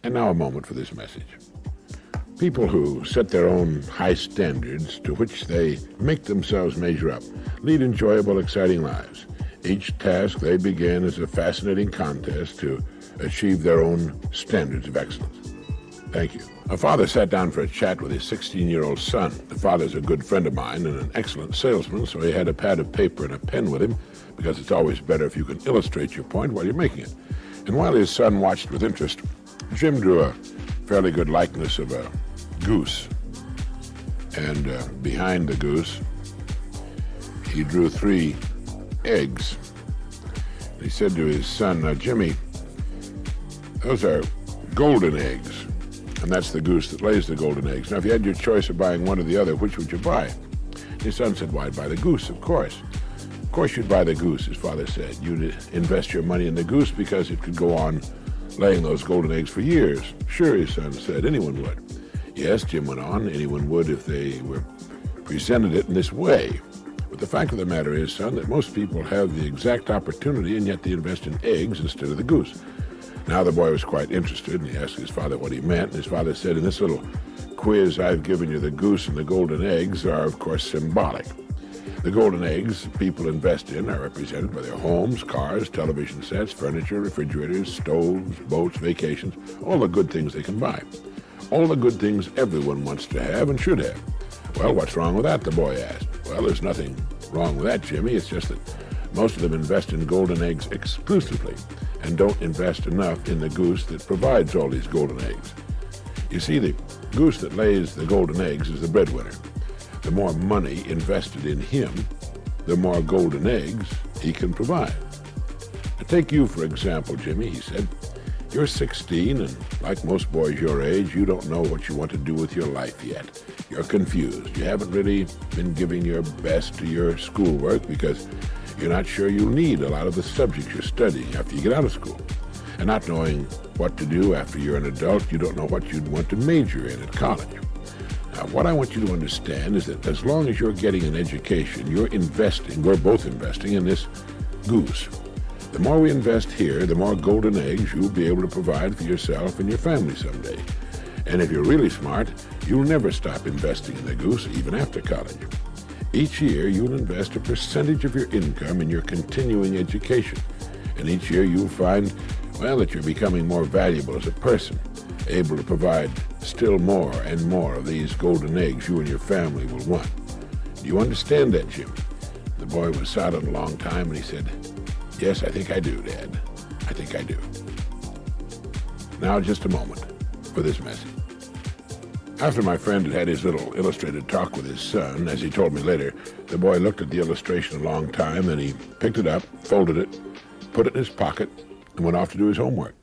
And now a moment for this message. People who set their own high standards to which they make themselves measure up lead enjoyable, exciting lives. Each task they begin is a fascinating contest to achieve their own standards of excellence. Thank you. A father sat down for a chat with his 16-year-old son. The father's a good friend of mine and an excellent salesman, so he had a pad of paper and a pen with him, because it's always better if you can illustrate your point while you're making it. And while his son watched with interest, Jim drew a fairly good likeness of a goose. And behind the goose, he drew 3 eggs. And he said to his son, "Now, Jimmy, those are golden eggs, and that's the goose that lays the golden eggs. Now, if you had your choice of buying one or the other, which would you buy?" His son said, "Why, I'd buy the goose, of course." "Of course you'd buy the goose," his father said. "You'd invest your money in the goose because it could go on laying those golden eggs for years." "Sure," his son said, "anyone would." "Yes," Jim went on, "anyone would if they were presented it in this way. But the fact of the matter is, son, that most people have the exact opportunity, and yet they invest in eggs instead of the goose." Now the boy was quite interested, and he asked his father what he meant. And his father said, "In this little quiz I've given you, the goose and the golden eggs are, of course, symbolic. The golden eggs people invest in are represented by their homes, cars, television sets, furniture, refrigerators, stoves, boats, vacations, all the good things they can buy. All the good things everyone wants to have and should have." "Well, what's wrong with that?" the boy asked. "Well, there's nothing wrong with that, Jimmy. It's just that most of them invest in golden eggs exclusively and don't invest enough in the goose that provides all these golden eggs. You see, the goose that lays the golden eggs is the breadwinner. The more money invested in him, the more golden eggs he can provide. Now, take you, for example, Jimmy," he said. "You're 16, and like most boys your age, you don't know what you want to do with your life yet. You're confused. You haven't really been giving your best to your schoolwork because you're not sure you'll need a lot of the subjects you're studying after you get out of school. And not knowing what to do after you're an adult, you don't know what you'd want to major in at college. Now, what I want you to understand is that as long as you're getting an education, we're both investing in this goose. The more we invest here, the more golden eggs you'll be able to provide for yourself and your family someday. And if you're really smart, you'll never stop investing in the goose, even after college. Each year, you'll invest a percentage of your income in your continuing education. And each year, you'll find, that you're becoming more valuable as a person, able to provide still more and more of these golden eggs you and your family will want. Do you understand that, Jim?" The boy was silent a long time, and he said, "Yes, I think I do, Dad. I think I do." Now, just a moment for this message. After my friend had had his little illustrated talk with his son, as he told me later, the boy looked at the illustration a long time, then he picked it up, folded it, put it in his pocket, and went off to do his homework.